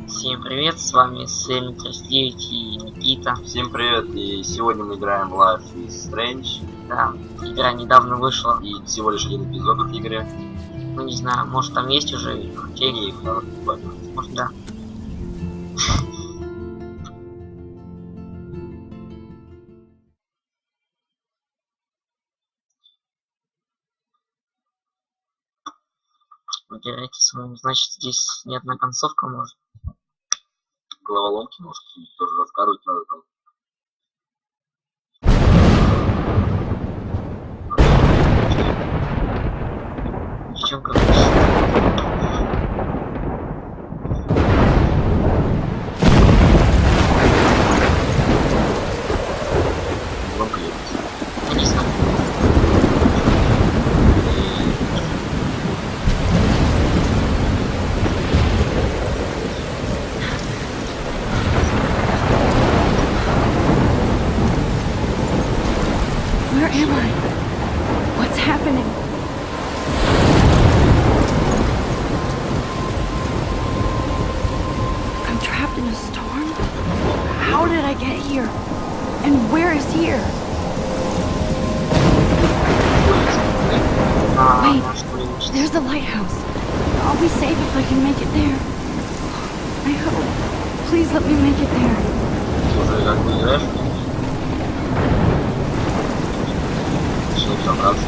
Всем привет, с вами Сэм 39 и Никита. Всем привет, и сегодня мы играем LifeIsStrange. Да, игра недавно вышла. И всего лишь один эпизод в игре. Ну не знаю, может там есть уже И их надо покупать. может да. Выбирайте свою. Значит, здесь не одна концовка может. Головоломки, может, тоже раскарывать надо там. Девчонка. Громко едет. Я не знаю. Where am I? What's happening? I'm trapped in a storm? How did I get here? And where is here? Wait, there's the lighthouse. I'll be safe if I can make it there. I hope. Please let me make it there. Уже как бы играешь? Решил собраться.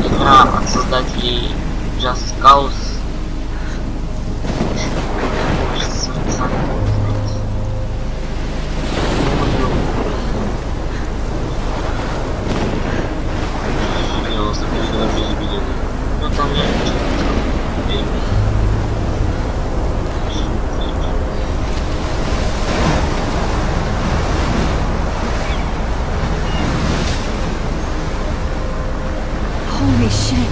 Игра от создателей Just Cause. Они у нас такие никогда в жизни видели. Ну там я Holy shit.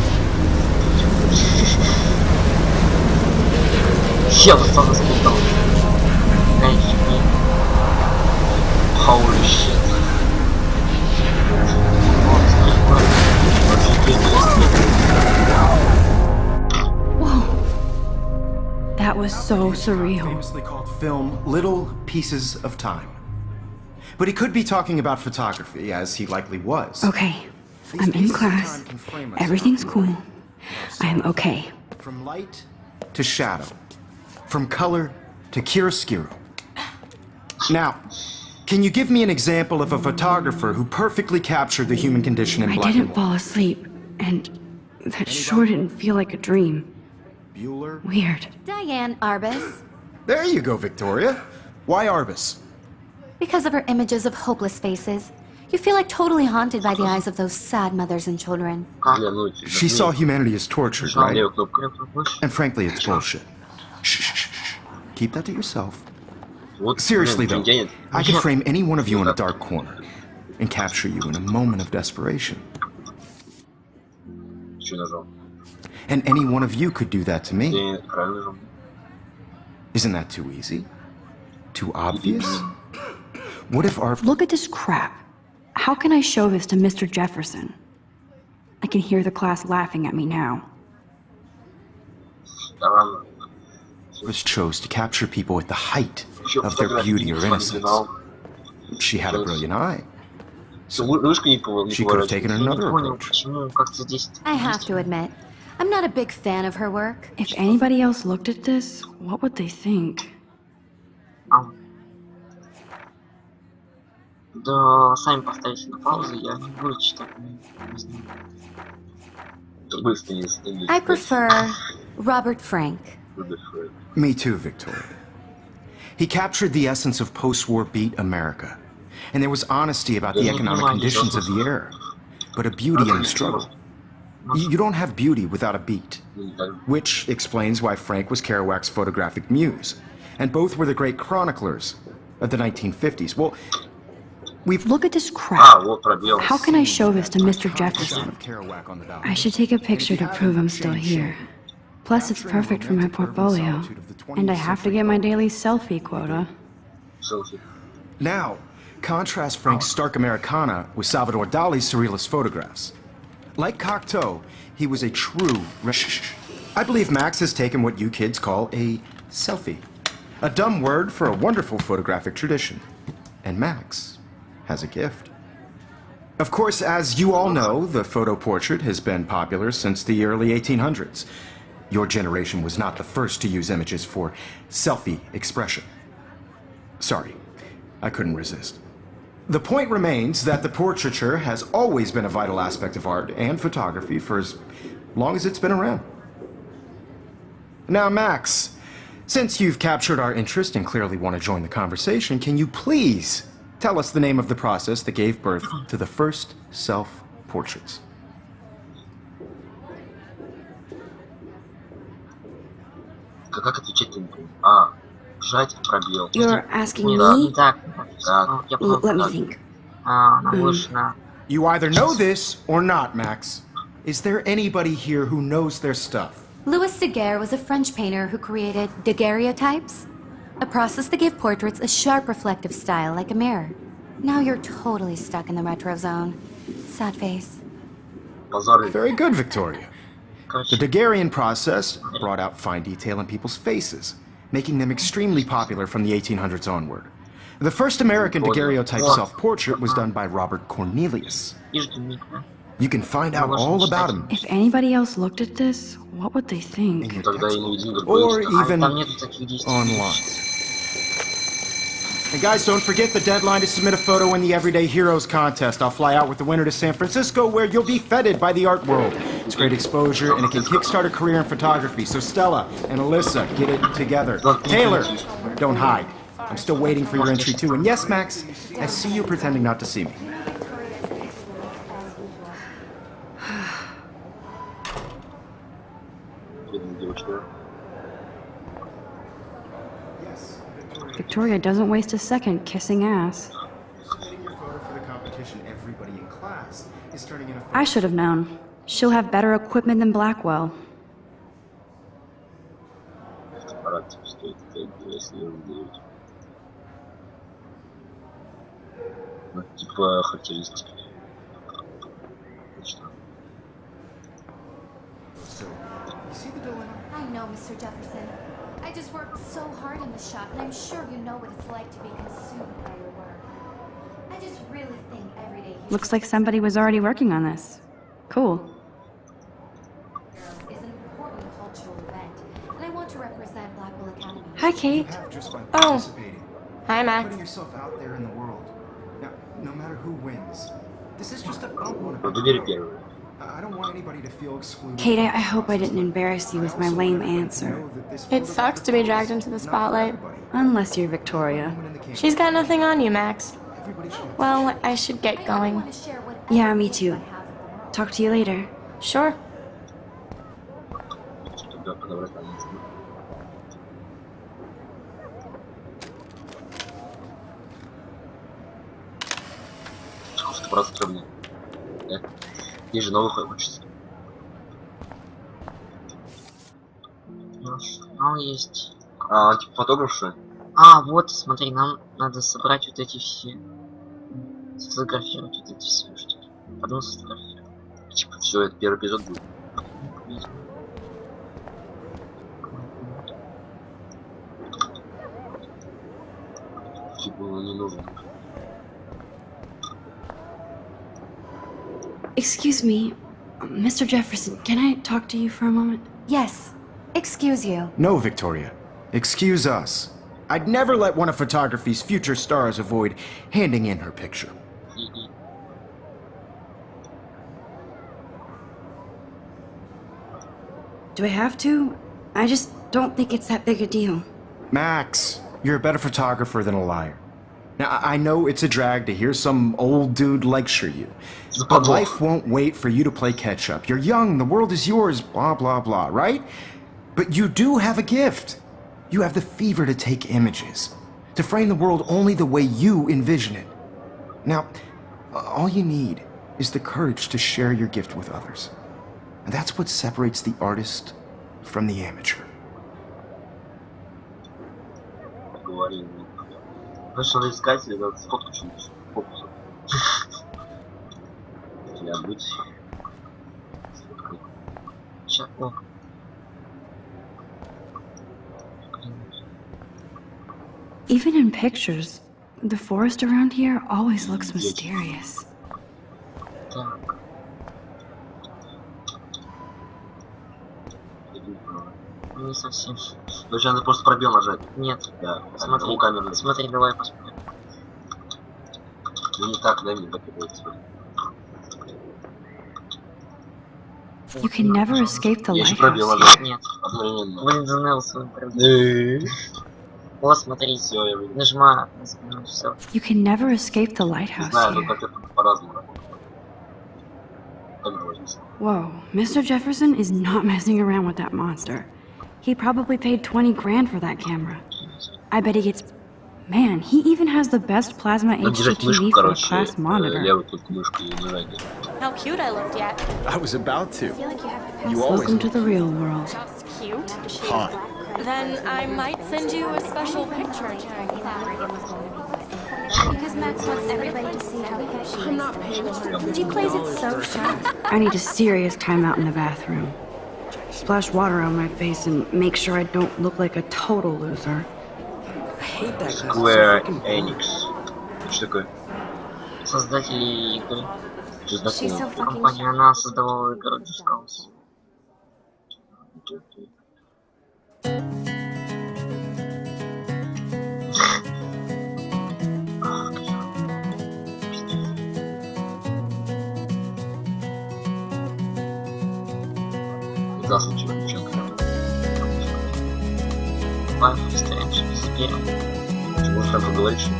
Я вот сам испугал. Holy shit. Whoa. That was so surreal. Famously called film Little Pieces of Time. But he could be talking about photography, as he likely was. Okay, I'm in class. Everything's cool. I'm okay. From light to shadow. From color to chiaroscuro. Now, can you give me an example of a photographer who perfectly captured the human condition in I black and didn't white? fall asleep, and that sure didn't feel like a dream. Bueller? Weird. Diane Arbus. There you go, Victoria. Why Arbus? Because of her images of hopeless faces, you feel like totally haunted by the eyes of those sad mothers and children. She saw humanity as tortured, right? Левая кнопка. And frankly, it's bullshit. Shh, shh, shh, shh. Keep that to yourself. Вот, Seriously, блин, though, денег. I could frame any one of you in a dark corner and capture you in a moment of desperation. Чё нажал? And any one of you could do that to me. Ты правильно нажал? Isn't that too easy? Too obvious? What if our... Look at this crap. How can I show this to Mr. Jefferson? I can hear the class laughing at me now. Да ладно. chose to capture people at the height Ещё of their фотографии beauty or не innocence? знал. She had a brilliant eye. Вышка не She could have taken я не another понял, approach. почему как-то здесь... I have to admit, I'm not a big fan of her work. If anybody else looked at this, what would they think? Да, сами поставите на паузу, я не буду читать. Не знаю. Быстро не I prefer Robert Frank. Me too, Victoria. He captured the essence of post-war beat America. And there was honesty about the economic conditions of the era, but a beauty in the struggle. You don't have beauty without a beat. Which explains why Frank was Kerouac's photographic muse. And both were the great chroniclers of the 1950s. Well, Look at this crap. вот пробел. How can I show this to Mr. Shot Jefferson? of Kerouac on the balcony. I should take a picture to prove I'm still here. Plus, it's perfect for my portfolio. And I have to get my daily selfie quota. Селфи. Now, contrast Frank's stark Americana with Salvador Dali's surrealist photographs. Like Cocteau, he was a true... I believe Max has taken what you kids call a selfie. A dumb word for a wonderful photographic tradition. And Max has a gift. Of course, as you all know, the photo portrait has been popular since the early 1800s. Your generation was not the first to use images for selfie expression. Sorry, I couldn't resist. The point remains that the portraiture has always been a vital aspect of art and photography for as long as it's been around. Now, Max, since you've captured our interest and clearly want to join the conversation, can you please tell us the name of the process that gave birth to the first self-portraits? Как отвечать не помню. Жать пробел. You're asking Не me? так. Я Let me просто... think. Она больше на... You either know this or not, Max. Is there anybody here who knows their stuff? Louis Daguerre was a French painter who created daguerreotypes, a process that gave portraits a sharp reflective style like a mirror. Now you're totally stuck in the retro zone. Sad face. Позор. Very good, Victoria. The Короче, Daguerrean process brought out fine detail in people's faces, making them extremely popular from the 1800s onward. The first American daguerreotype self-portrait was done by Robert Cornelius. вижу миг, да? You can find out all about him, If anybody else looked at this, what would they think? in your Тогда и не textbook, видим, как or будет. even Там нету таких действий. online. And guys, don't forget the deadline to submit a photo in the Everyday Heroes contest. I'll fly out with the winner to San Francisco, where you'll be feted by the art world. It's great exposure, and it can kickstart a career in photography. So Stella and Alyssa, get it together. Taylor, don't hide. I'm still waiting for your entry too. And yes, Max, I see you pretending not to see me. Бедная девочка. Victoria doesn't waste a second kissing ass. I should have known. She'll have better equipment than Blackwell. Аппарат стоит 5209. Ну, типа характеристики. Что? I know, Mr. Jefferson. I just worked so hard in the shop, and I'm sure you know what it's like to be consumed by your work. I just really think every day Looks like somebody was already working on this. Cool. is an important cultural event, and I want to represent Blackwell Academy. Hi, Kate. Oh. Hi, Max. Putting yourself out there in the world. Now, no matter who wins, this is just a... Вот выбери первую. I don't want anybody to feel excluded. Kate, I hope I didn't embarrass you with my lame answer. It sucks to be dragged into the spotlight. Unless you're Victoria. She's got nothing on you, Max. Well, I should get I going. want to share what Yeah, me too. Talk to you later. Sure. Тогда подобрать позицию. Просто трудно. Да? Есть же новых хочется. Ну, есть. Типа фотограф, что ли? Вот, смотри, нам надо собрать вот эти все... Сфотографировать вот эти все штуки. Потом сфотографировать. Типа все, это первый эпизод будет. Типа не нужно. Excuse me, Mr. Jefferson, can I talk to you for a moment? Yes. Excuse you. No, Victoria. Excuse us. I'd never let one of photography's future stars avoid handing in her picture. Do I have to? I just don't think it's that big a deal. Max, you're a better photographer than a liar. Now, I know it's a drag to hear some old dude lecture you, but life won't wait for you to play catch-up. You're young, the world is yours, blah, blah, blah, right? But you do have a gift. You have the fever to take images, to frame the world only the way you envision it. Now, all you need is the courage to share your gift with others. And that's what separates the artist from the amateur. Говори. Знаешь, надо искать, надо сфоткать что-нибудь. Фокусу. Я быть. сейчас. О. Even in pictures, the forest around here always looks mysterious. Так. Не совсем. Короче, надо просто пробел нажать. Нет. Да. Смотри, камеру. смотри, давай посмотрим. Ну не так, да, не так и будет. You can never escape the Я еще пробел lighthouse. нажать. Нет. Одновременно. Блин, Нелсон пробил. О, смотри. Все, я выйду. Нажма на спину, все. You can never escape the Не lighthouse знаю, тут here. как-то по-разному работает. Камеру возьми. Whoa, Mr. Jefferson is not messing around with that monster. He probably paid 20 grand for that camera. I bet he gets... Man, he even has the best plasma Надо держать мышку, HDTV for a короче, class monitor. левую только мышку и нажать. How cute I looked yet. I was about to. You always Welcome to the real world. Just cute. hot. Then I might send you a special picture. Because Max wants everybody to see how hip she I'm not paying for it. She plays it so sharp. I need a serious timeout in the bathroom. Splash water on my face and make sure I don't look like a total loser. I hate that guy. Square Enix. Что такое? Создатели игры. Что She's so знакомо? fucking Компания, она создавала игру Just Cause. Да, случилось, девчонка. LifeIsStrange. Теперь. Можешь там поговорить, что ли?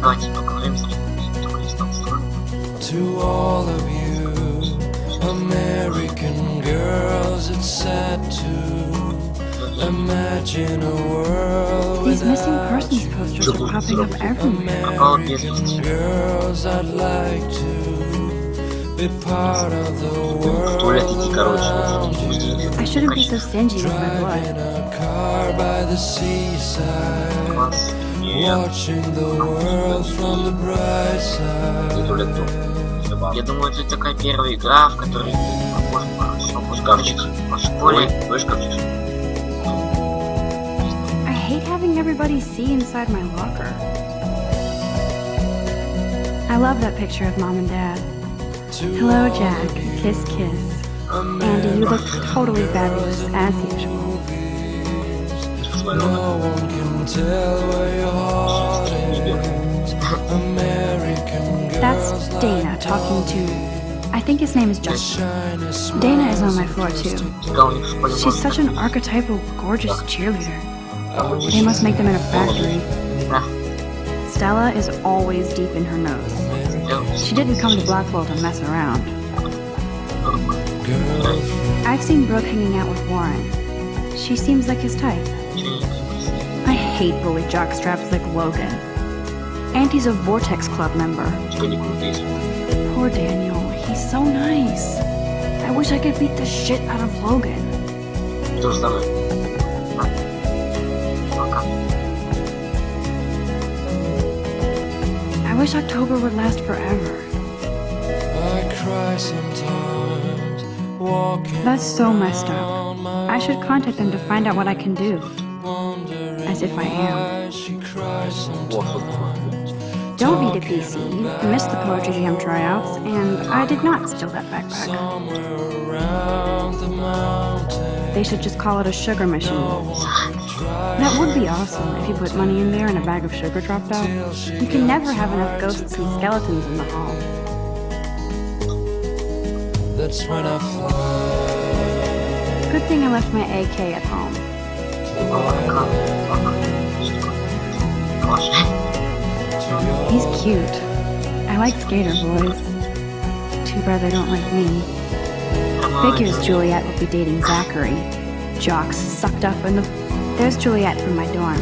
Давайте поговорим с ним. Только не стал строить. To all of you American girls, it's sad to imagine a world These missing without persons you. posters are popping up everywhere. American girls, I'd like to be part of the В туалет world иди, короче. around you. I shouldn't be so stingy with my Drive blood. in a car by the seaside, Класс. Нет, watching the world from the bright не side. туалет тут. Я думаю, это такая первая игра, в которой можно хорошо будет Шкафчик. в школе. Ой, шкафчик. I hate having everybody see inside my locker. I love that picture of Mom and Dad. Hello, Jack. Kiss, kiss. Andy, you look totally fabulous, as usual. Посмотрел на No one can tell where your heart is. American That's girls like Dana talking to... I think his name is John. shiny Dana is on my floor, too. Да, у них в школе She's such an archetypal, gorgeous cheerleader. They must make them in a factory. Да, Stella is always deep in her nose. сделать. She didn't come to Blackwell to mess around. girlfriend. I've seen Brooke hanging out with Warren. She seems like his type. I hate bully jockstraps like Logan. Auntie's a Vortex Club member. что не крутись. Poor Daniel, he's so nice. I wish I could beat the shit out of Logan. То же самое. Пока. I wish October would last forever. I cry sometimes walking That's so messed up. around my I should contact them to find out what I can do. wondering As if I am. why she cries Вот, вот. sometimes. Don't need a PC, missed the Poetry Jam tryouts, and I did not steal that backpack. Somewhere around the mountain. They should just call it a sugar machine. That would be awesome if you put money in there and a bag of sugar dropped out. You can never have enough ghosts and skeletons in the hall. That's when I fly. Good thing I left my AK at home. He's cute. I like skater boys. Too bad they don't like me. Figures Juliet will be dating Zachary. Jocks sucked up in the... There's Juliet from my dorm.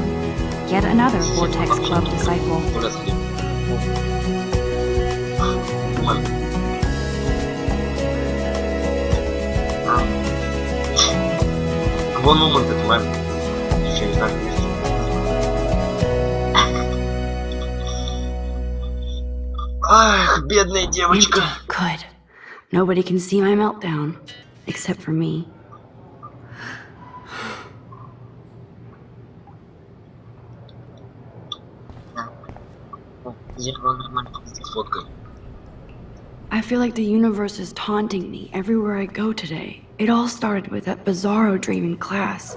Yet another Vortex Club disciple. Туалет сходи. Вон момент, это мэр. Еще не знаю, как есть. Ах, бедная девочка. Good. Nobody can see my meltdown. Except for me. Зеркало нормально пиздец. Фоткай. I feel like the universe is taunting me everywhere I go today. It all started with that bizarro dream in class.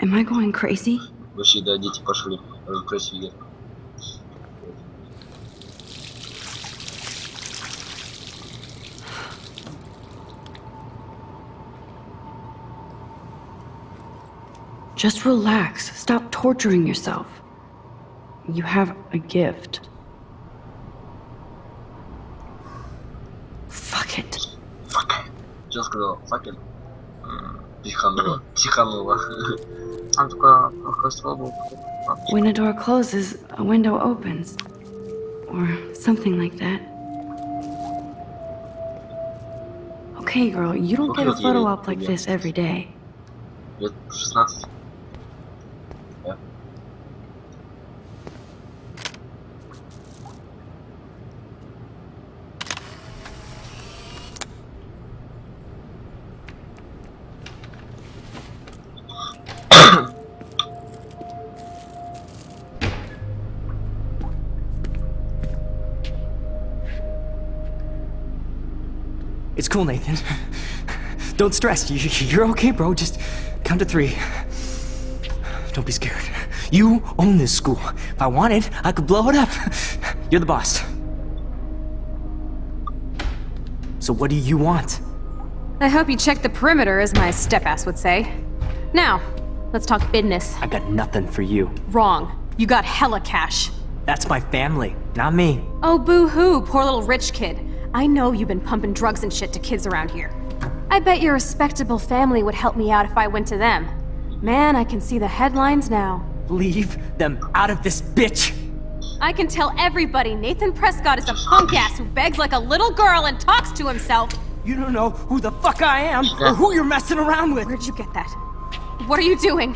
Am I going crazy? Вообще, да, дети пошли. Красивее. Just relax. Stop torturing yourself. You have a gift. Fuck it. Что сказал? Факел? Психанула. Психанула. Там такое плохое слово. When a door closes, a window opens. Or something like that. Okay, girl, you don't get a photo op like this every day. Лет 16. Да. It's cool, Nathan. Don't stress. You're okay, bro. Just count to 3. Don't be scared. You own this school. If I wanted, I could blow it up. You're the boss. So what do you want? I hope you checked the perimeter, as my step-ass would say. Now, let's talk business. I got nothing for you. Wrong. You got hella cash. That's my family, not me. Oh, boo-hoo, poor little rich kid. I know you've been pumping drugs and shit to kids around here. I bet your respectable family would help me out if I went to them. Man, I can see the headlines now. Leave them out of this bitch! I can tell everybody Nathan Prescott is a punk ass who begs like a little girl and talks to himself. You don't know who the fuck I am or who you're messing around with. Where'd you get that? What are you doing?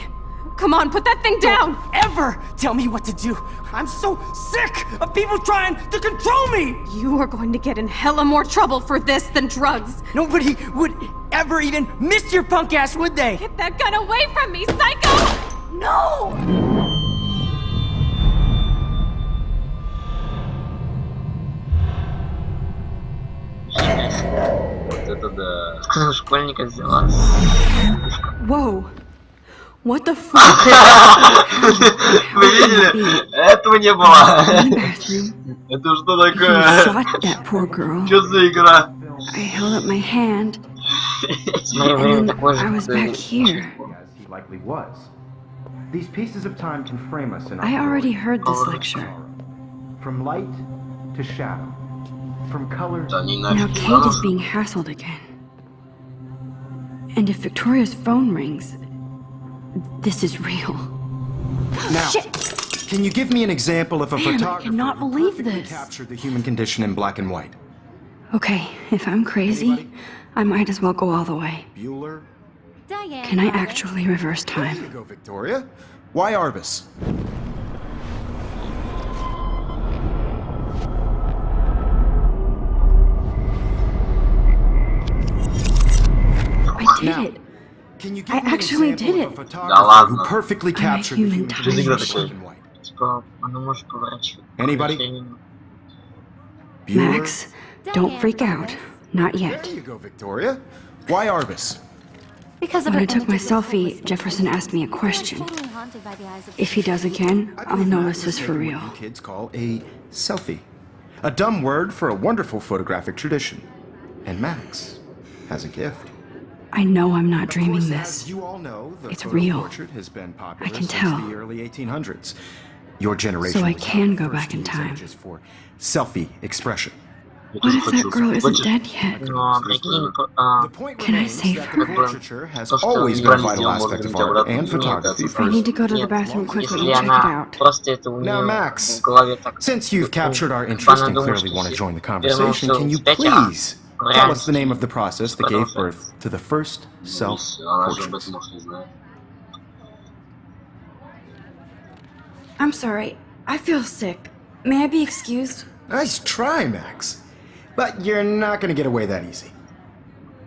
Come on, put that thing down! Don't ever tell me what to do. I'm so sick of people trying to control me. You are going to get in hella more trouble for this than drugs. Nobody would ever even miss your punk ass, would they? Get that gun away from me, psycho! No! Вот это да. Школьника взяла. Whoa. What the fuck? Вы видели? Этого не было. Это что You такое? shot that poor girl. Что за игра? I held up my hand, С моим временем and такое then I же. was back here. As he likely was. These pieces of time can frame us in our I already glory. heard this lecture. From light to shadow. From color Да не Now нафиг. Kate is being hassled again. And if Victoria's phone rings, this is real. Now, can you give me an example of a Man, I photographer cannot who believe perfectly this. captured the human condition in black and white? Okay, if I'm crazy, I might as well go all the way. Bueller? Diane. Can I actually reverse There you time? go, Victoria. Why Arbus? I did Now, it. Can you give I me an actually example did of a it. photographer who ладно. perfectly I'm a captured the human human time condition in machine. black and white? Типа, оно может поворачивать. Anybody? Временно. Bueller? Max, don't freak out. Not yet. There you go, Victoria. Why Arbus? Because of When her I took my images of selfie, homelessness, Jefferson asked me a question. totally haunted by the eyes of If he does again, I I'll believe know Max this is for taking real. what you kids call a selfie. A dumb word for a wonderful photographic tradition. And Max has a gift. I know I'm not Of dreaming course, this. as you all know, the It's photo real. portrait has been popular I can since tell. the early 1800s. Your generation So I was can the go first back to in use time. images for selfie expression. Я What тоже if that хочу. girl isn't Хочешь? dead yet? Но, прикинь, The point Can I remains save that her? the portraiture has То, что always been a избрали vital сделать, aspect of может, art обратно and нет, photography. это I need to go to the Нет, bathroom quickly если and check it она out. просто это у Now, нее Max, в голове так... Since you've captured our Она interest and думает, clearly что want to си- join the вернулся conversation, can you вспять, а please в tell us the name реальности of the process that gave birth to the first Она же об self-portraits? этом может не знает. I'm sorry. I feel sick. May I be excused? Nice try, Max. But you're not gonna get away that easy.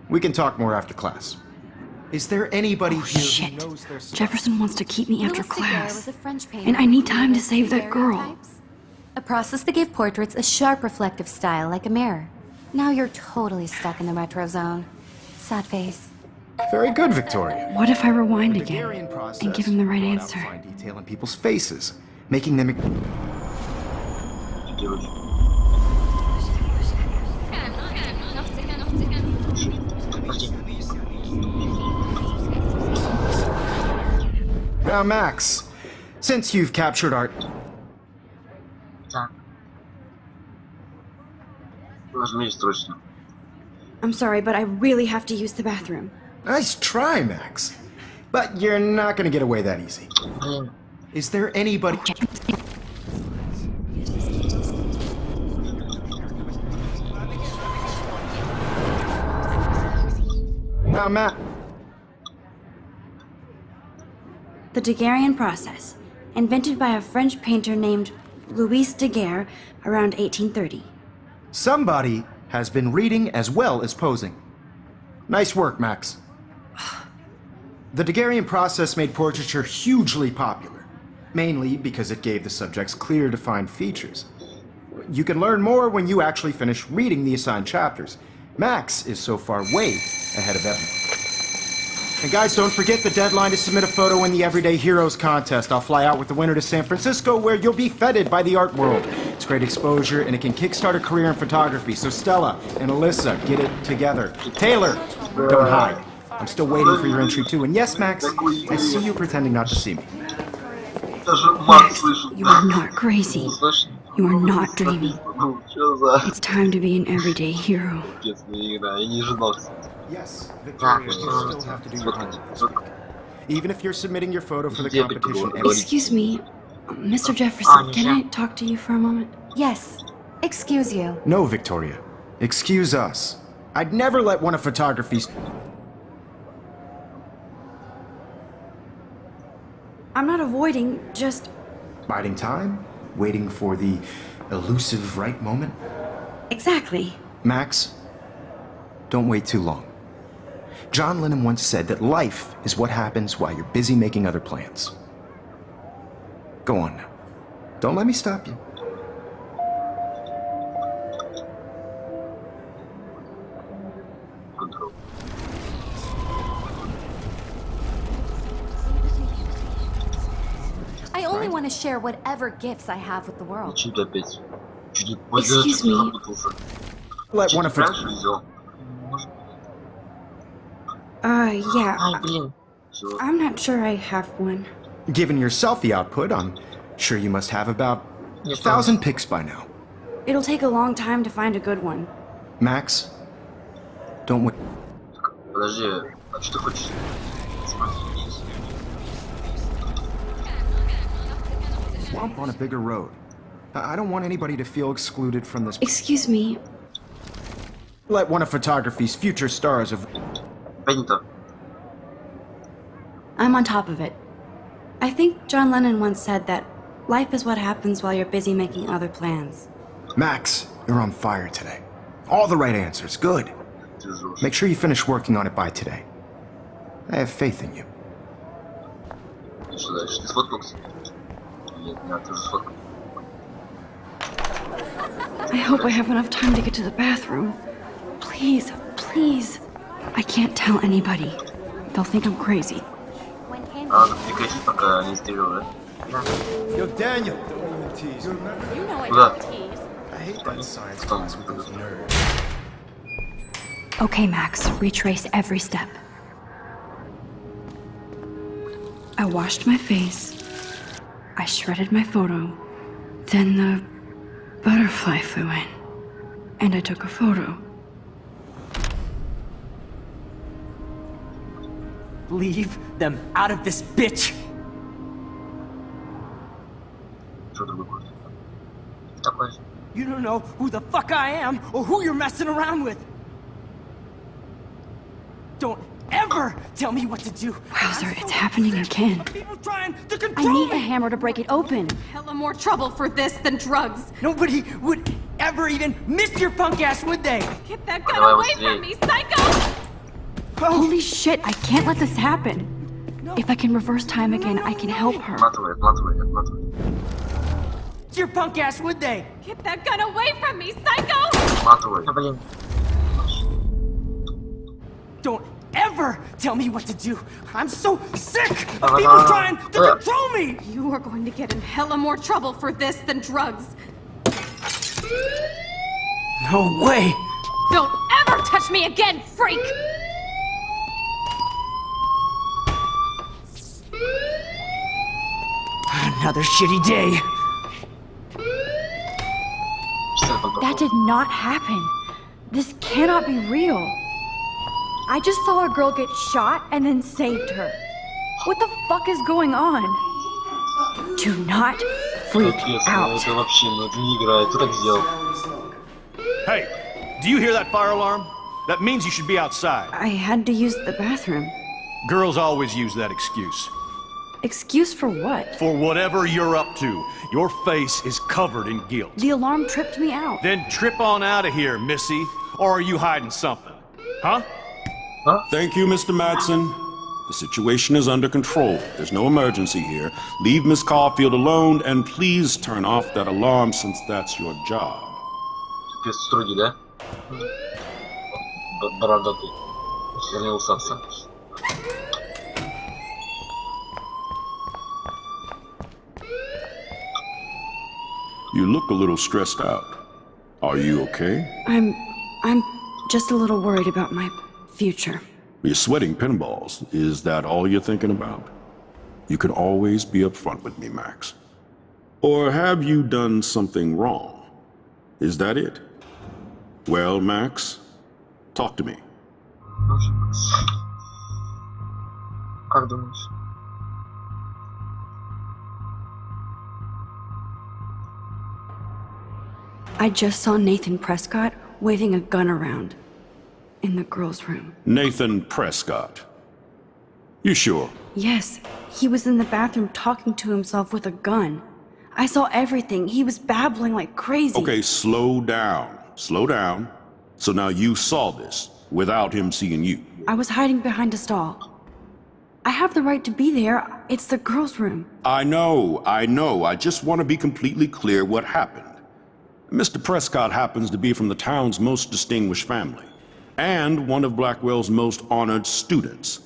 We can talk more after class. Is there anybody here Shit. who knows their stuff? Jefferson wants to keep me after Louis Daguerre class. was a French painter And I need who time to created save that girl. daguerreotypes, a process that gave portraits a sharp reflective style like a mirror. Now you're totally stuck in the retro zone. Sad face. Very good, Victoria. What if I rewind The again Daguerrean process and give him the right brought out answer? fine detail in people's faces, making them. Now, Max, since you've captured our. Так. Нажми срочно. I'm sorry, but I really have to use the bathroom. Nice try, Max. But you're not gonna get away that easy. Блин. Is there anybody. Now, Matt. The Daguerrean process, invented by a French painter named Louis Daguerre around 1830. Somebody has been reading as well as posing. Nice work, Max. The Daguerrean process made portraiture hugely popular, mainly because it gave the subjects clear, defined features. You can learn more when you actually finish reading the assigned chapters. Max is so far way ahead of everyone. And guys, don't forget the deadline to submit a photo in the Everyday Heroes contest. I'll fly out with the winner to San Francisco, where you'll be feted by the art world. It's great exposure, and it can kickstart a career in photography. So Stella and Alyssa, get it together. Taylor, don't hide. I'm still waiting for your entry too. And yes, Max, I see you pretending not to see me. Даже Макс слышит. You are not crazy. Слышно? You are not dreaming. Ну, чё за It's time to be an everyday hero. пиздецкая игра? Я не ожидал, кстати. Yes, Так, Victoria, you что still have to do your Сфоткать, homework. сфоткать. Even if you're submitting your photo for the Где competition. прикол? Excuse me, Mr. Jefferson, can I talk to you for a moment? Yes. Excuse you. No, Victoria. Excuse us. I'd never let one of photography's. I'm not avoiding, just. Biding time? Waiting for the elusive right moment? Exactly. Max, don't wait too long. John Lennon once said that life is what happens while you're busy making other plans. Go on now. Don't let me stop you. Контроль. I only want to share whatever gifts I have with the world. Чуть опять. Чуть Excuse me. запутался. Let one Чуть of прям phot- взял. Yeah, Ай, блин. Всё. I'm not sure I have one. Given your selfie output, I'm sure you must have about 1,000 pics by now. It'll take a long time to find a good one. Max, don't wait. Подожди, а что ты хочешь? Swamp on a bigger road. I don't want anybody to feel excluded from this. Excuse me, Let one of photography's future stars of. Понято. I'm on top of it. I think John Lennon once said that life is what happens while you're busy making other plans. Max, you're on fire today. All the right answers. Good. Ты жжёшь. Make sure you finish working on it by today. I have faith in you. И что дальше? Ты сфоткался? Нет, нет, ты уже сфоткал. I hope I have enough time to get to the bathroom. Please, please. I can't tell anybody. They'll think I'm crazy. When can А, прекрати, пока не стрелил, да? Yo, Daniel. You know I Куда? don't tease. I hate that science Там, class with those nerds. Okay, Max, retrace every step. I washed my face. I shredded my photo. Then the butterfly flew in. And I took a photo. Leave them out of this bitch! Что ты выходит? Такой же. You don't know who the fuck I am or who you're messing around with! Don't ever tell me what to do! Wowzer, it's happening again. People trying to I control need a me! hammer to break it open. Hella more trouble for this than drugs. Nobody would ever even miss your punk ass, would they? Get that gun Давай away быстрее. from me, psycho! Holy shit, I can't let this happen. If I can reverse time again, I can help her. Отматывай, отматывай, отматывай. Your punk ass, would they? Get that gun away from me, psycho! Отматывай. А, блин. Don't ever tell me what to do. I'm so sick of Давай, people давай. trying to control me. You are going to get in hella more trouble for this than drugs. No way. Don't ever touch me again, freak! Another shitty day. That did not happen. This cannot be real. I just saw a girl get shot and then saved her. What the fuck is going on? Do not freak Капец, out. это вообще, это не играет. Кто так сделал? Hey, do you hear that fire alarm? That means you should be outside. I had to use the bathroom. Girls always use that excuse. Excuse for what? For whatever you're up to, your face is covered in guilt. The alarm tripped me out. Then trip on out of here, Missy. Or are you hiding something? Huh? Thank you, Mr. Madsen. The situation is under control. There's no emergency here. Leave Miss Caulfield alone, and please turn off that alarm since that's your job. Пес строгий, да? Бородатый. Вернее, усатся. You look a little stressed out. Are you okay? I'm just a little worried about my future. You're sweating pinballs. Is that all you're thinking about? You can always be upfront with me, Max. Or have you done something wrong? Is that it? Well, Max, talk to me. Как думаешь? I just saw Nathan Prescott waving a gun around in the girls' room. Nathan Prescott. You sure? Yes, he was in the bathroom talking to himself with a gun. I saw everything. He was babbling like crazy. Okay, slow down. Slow down. So now you saw this without him seeing you. I was hiding behind a stall. I have the right to be there. It's the girls' room. I know. I just want to be completely clear what happened. Mr. Prescott happens to be from the town's most distinguished family, and one of Blackwell's most honored students.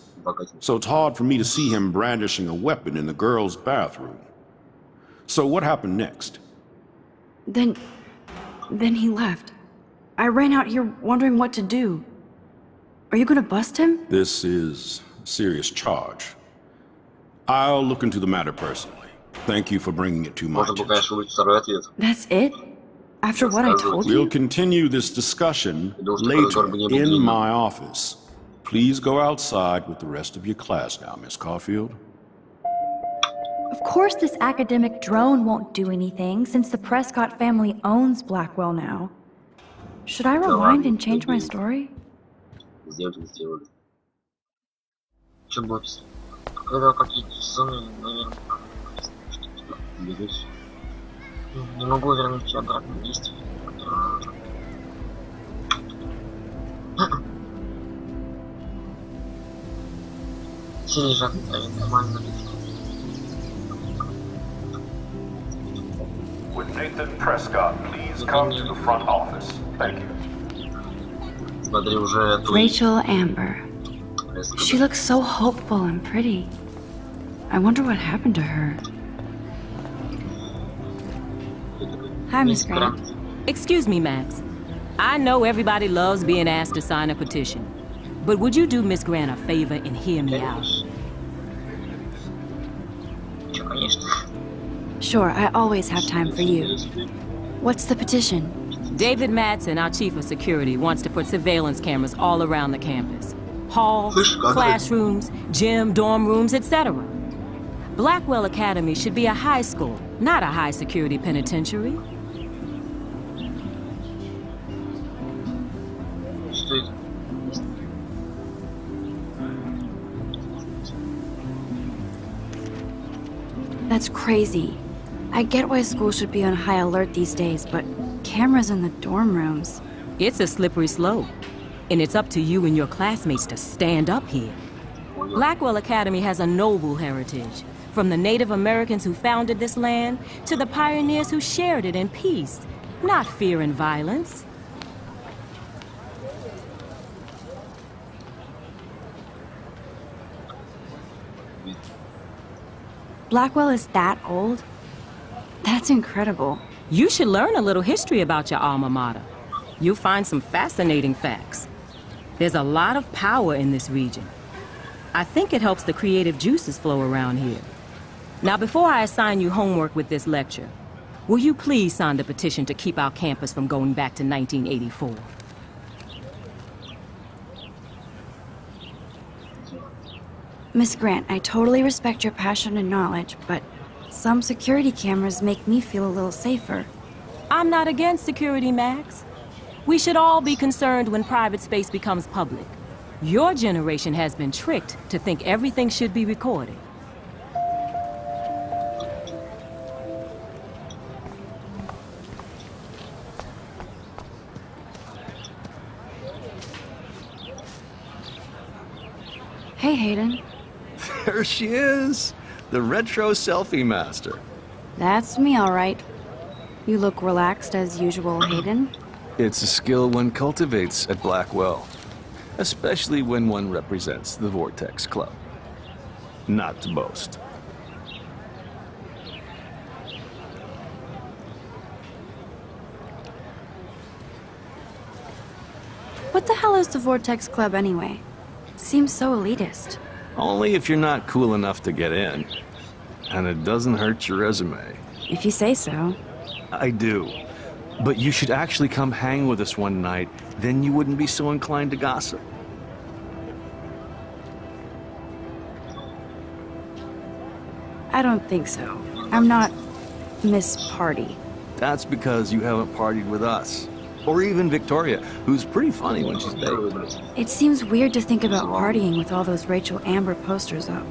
So it's hard for me to see him brandishing a weapon in the girls' bathroom. So what happened next? Then he left. I ran out here wondering what to do. Are you gonna bust him? This is a serious charge. I'll look into the matter personally. Thank you for bringing it to my Можно пока attention. еще второй ответ. That's it? After what I told We'll you? continue this discussion later in my office. Please go outside with the rest of your class now, Miss Caulfield. Of course this academic drone won't do anything since the Prescott family owns Blackwell now. Should I rewind and change my story? Сделали. Что будет? Когда какие-то сезоны, наверное, Берись. не могу вернуть обратно в действие. Все лежат нормально. With Nathan Prescott, please come to the front office. Thank you. Смотри, уже Rachel Amber. She looks so hopeful and pretty. I wonder what happened to her. Hi, Miss Grant. Excuse me, Max. I know everybody loves being asked to sign a petition, but would you do Miss Grant a favor and hear me out? Чё, конечно. Sure, I always have time for you. What's the petition? David Madsen, our chief of security, wants to put surveillance cameras all around the campus. Halls, classrooms, gym, dorm rooms, etc. Blackwell Academy should be a high school, not a high-security penitentiary. Что это? That's crazy. I get why schools should be on high alert these days, but cameras in the dorm rooms. It's a slippery slope, and it's up to you and your classmates to stand up here. Blackwell Academy has a noble heritage, from the Native Americans who founded this land to the pioneers who shared it in peace, not fear and violence. Blackwell is that old? That's incredible. You should learn a little history about your alma mater. You'll find some fascinating facts. There's a lot of power in this region. I think it helps the creative juices flow around here. Now, before I assign you homework with this lecture, will you please sign the petition to keep our campus from going back to 1984? Miss Grant, I totally respect your passion and knowledge, but some security cameras make me feel a little safer. I'm not against security, Max. We should all be concerned when private space becomes public. Your generation has been tricked to think everything should be recorded. Hey, Hayden. There she is, the retro selfie master. That's me, all right. You look relaxed as usual, Hayden. It's a skill one cultivates at Blackwell, especially when one represents the Vortex Club. Not to boast. What the hell is the Vortex Club anyway? It seems so elitist. Only if you're not cool enough to get in. And it doesn't hurt your resume. If you say so. I do. But you should actually come hang with us one night, then you wouldn't be so inclined to gossip. I don't think so. I'm not Miss Party. That's because you haven't partied with us. Or even Victoria, who's pretty funny when she's baked. It seems weird to think about partying with all those Rachel Amber posters up.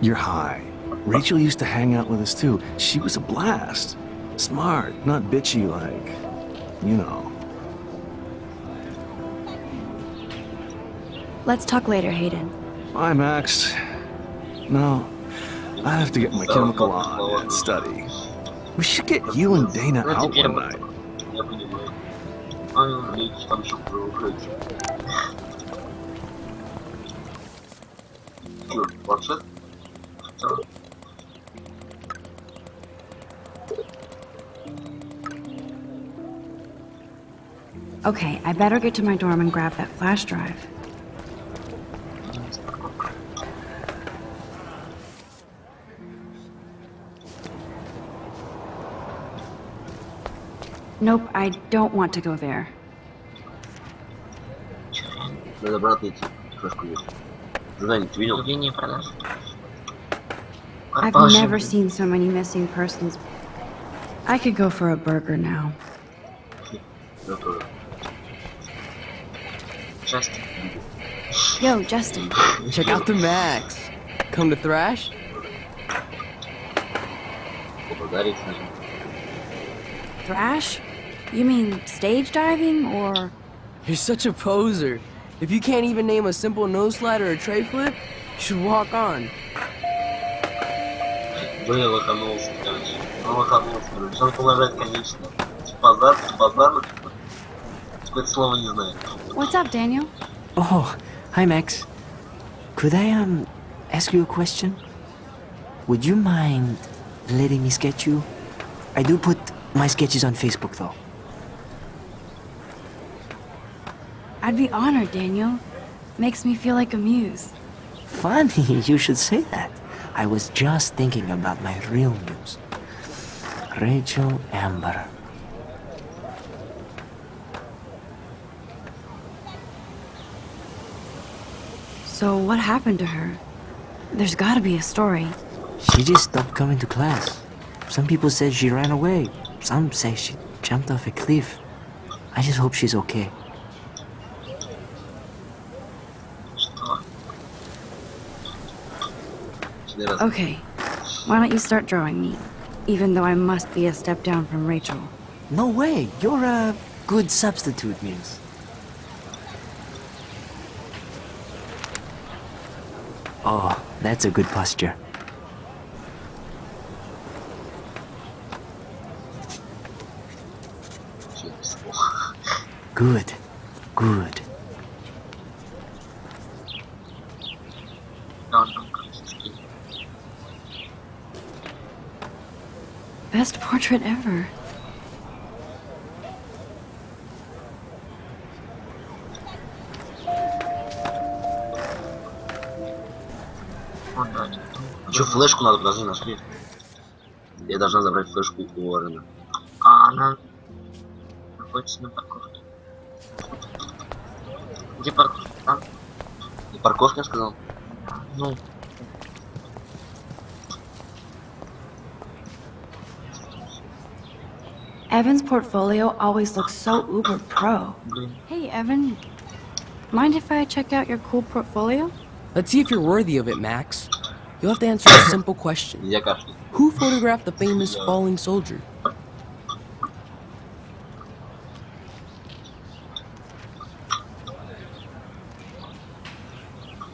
You're high. Rachel used to hang out with us too. She was a blast. Smart, not bitchy like, you know. Let's talk later, Hayden. Bye, Max. No, I have to get my chemical on and study. We should get you and Dana out one night. Okay, I better get to my dorm and grab that flash drive. Nope, I don't want to go there. I've never seen so many missing persons. I could go for a burger now. Justin. Yo, Justin. Check out the Max. Come to thrash? Thrash? You mean stage diving, or...? You're such a poser. If you can't even name a simple nose slide or a tray flip, you should walk on. Лоханулся, короче. Лоханулся, короче. Он положает, конечно. Базар. Какое-то слово не знаю. What's up, Daniel? Oh, hi, Max. Could I, ask you a question? Would you mind letting me sketch you? I do put my sketches on Facebook, though. I'd be honored, Daniel. Makes me feel like a muse. Funny, you should say that. I was just thinking about my real muse. Rachel Amber. So what happened to her? There's gotta be a story. She just stopped coming to class. Some people said she ran away. Some say she jumped off a cliff. I just hope she's okay. Okay, why don't you start drawing me? Even though I must be a step down from Rachel. No way. You're a good substitute, Muse. Oh, that's a good posture. Good. Good. Best portrait ever. Че, флешку надо, подожди, нашли. Я должна забрать флешку у Уоррена. А она находится на парковке. Где парковка? Там? И парковка, я сказал? Ну. Evan's portfolio always looks so uber pro. Hey, Evan. Mind if I check out your cool portfolio? Let's see if you're worthy of it, Max. You'll have to answer a simple question. Who photographed the famous falling soldier?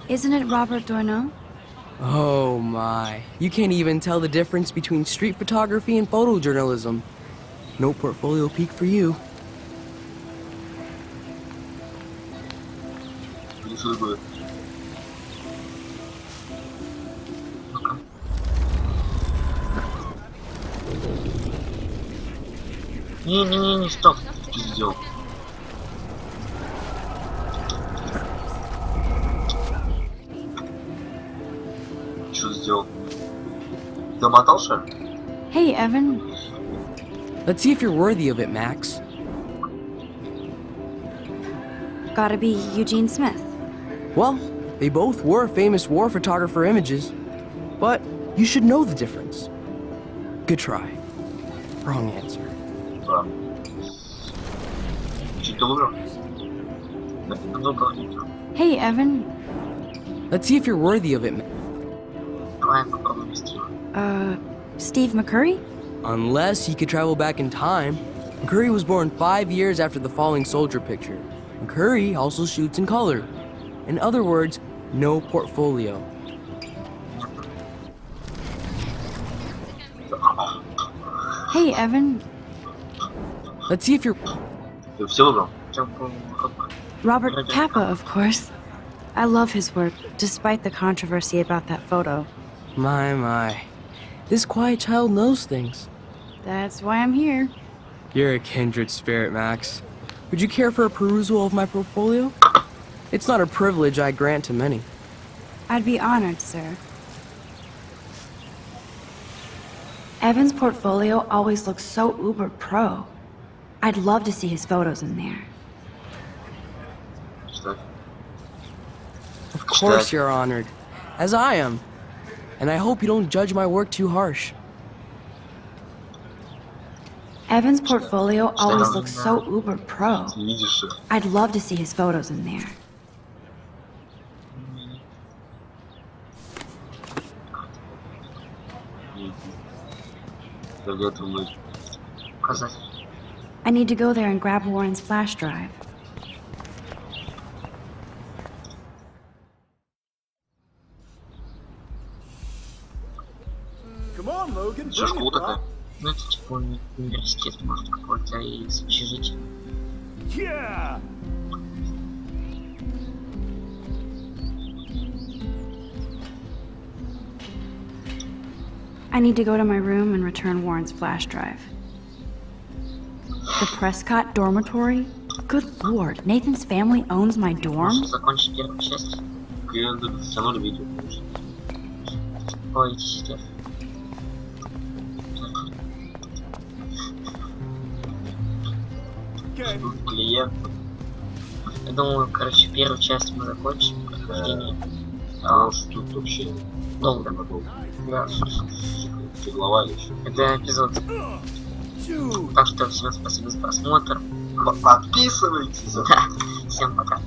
Isn't it Robert Doisneau? Oh my. You can't even tell the difference between street photography and photojournalism. No portfolio peak for you. Не, стоп. Что ты сделал? Что сделал? Ты мотал шар? Hey, Evan. Let's see if you're worthy of it, Max. Gotta be Eugene Smith. Well, they both were famous war photographer images, but you should know the difference. Good try. Wrong answer. Hey, Evan. Let's see if you're worthy of it. Steve McCurry? Unless he could travel back in time. McCurry was born 5 years after the falling soldier picture. McCurry also shoots in color. In other words, no portfolio. Hey, Evan. Let's see if you're... Robert Capa, of course. I love his work, despite the controversy about that photo. My. This quiet child knows things. That's why I'm here. You're a kindred spirit, Max. Would you care for a perusal of my portfolio? It's not a privilege I grant to many. I'd be honored, sir. Evan's portfolio always looks so uber pro. I'd love to see his photos in there. Of course you're honored. As I am. And I hope you don't judge my work too harsh. Evan's portfolio always looks so uber pro. I'd love to see his photos in there. I need to go there and grab Warren's flash drive. Come on, Logan. Что, школа такая? Ну, это типа университет, может, какой-то из общежития. Yeah! I need to go to my room and return Warren's flash drive. The Prescott dormitory? Good lord, Nathan's family owns my dorm? Можно закончить первую часть. Я все равно видео. Ой, чистец. Клиент. Я думаю, короче, первую часть мы закончим. Прохождение. А уж тут вообще Долго. Да. Глава еще. Это эпизод. Так что всем спасибо за просмотр. Подписывайтесь. Да. Всем пока.